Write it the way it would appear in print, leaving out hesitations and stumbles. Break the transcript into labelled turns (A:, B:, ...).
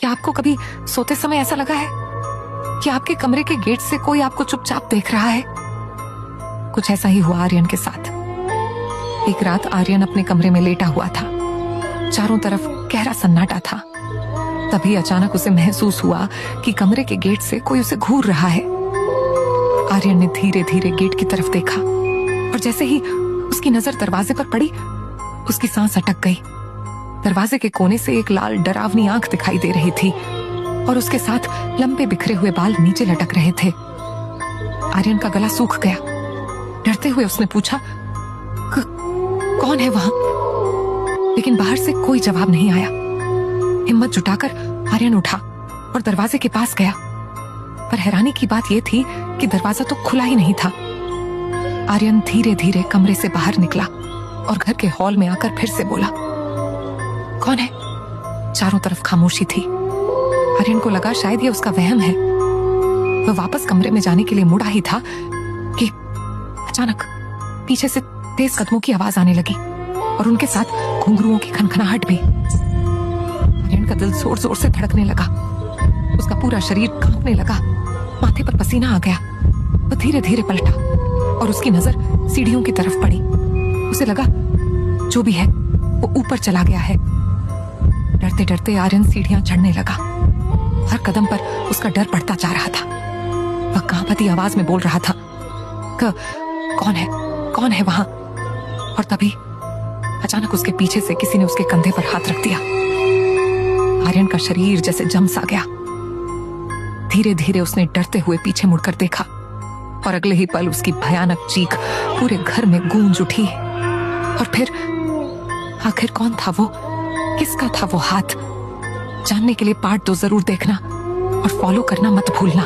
A: क्या आपको कभी सोते समय ऐसा लगा है कि आपके कमरे के गेट से कोई आपको चुपचाप देख रहा है? कुछ ऐसा ही हुआ आर्यन के साथ। एक रात आर्यन अपने कमरे में लेटा हुआ था। चारों तरफ गहरा सन्नाटा था। तभी अचानक उसे महसूस हुआ कि कमरे के गेट से कोई उसे घूर रहा है। आर्यन ने धीरे धीरे गेट की तरफ देखा और जैसे ही उसकी नजर दरवाजे पर पड़ी, उसकी सांस अटक गई। दरवाजे के कोने से एक लाल डरावनी आंख दिखाई दे रही थी और उसके साथ लंबे बिखरे हुए बाल नीचे लटक रहे थे। आर्यन का गला सूख गया। डरते हुए उसने पूछा, कौन है वहां? लेकिन बाहर से कोई जवाब नहीं आया। हिम्मत जुटाकर आर्यन उठा और दरवाजे के पास गया, पर हैरानी की बात यह थी कि दरवाजा तो खुला ही नहीं था। आर्यन धीरे धीरे कमरे से बाहर निकला और घर के हॉल में आकर फिर से बोला, कौन है? चारों तरफ खामोशी थी। आर्यन को लगा शायद ये उसका वहम है। वह वापस कमरे में जाने के लिए मुड़ा ही था कि अचानक पीछे से तेज कदमों की आवाज आने लगी और उनके साथ घुंघरुओं की खनखनाहट भी। आर्यन का दिल जोर जोर से धड़कने लगा। उसका पूरा शरीर कांपने लगा। माथे पर पसीना आ गया। वह धीरे धीरे पलटा और उसकी नजर सीढ़ियों की तरफ पड़ी। उसे लगा जो भी है वो ऊपर चला गया है। डरते डरते आर्यन सीढ़ियां चढ़ने लगा। हर कदम पर उसका डर बढ़ता जा रहा था। वह कांपती आवाज में बोल रहा था, कौन है वहां? और तभी अचानक उसके पीछे से किसी ने उसके कंधे पर हाथ रख दिया। आर्यन का शरीर जैसे जम सा गया। धीरे धीरे उसने डरते हुए पीछे मुड़कर देखा और अगले ही पल उसकी भयानक चीख पूरे घर में गूंज उठी। और फिर आखिर कौन था वो? किसका था वो हाथ? जानने के लिए पार्ट 2 जरूर देखना और फॉलो करना मत भूलना।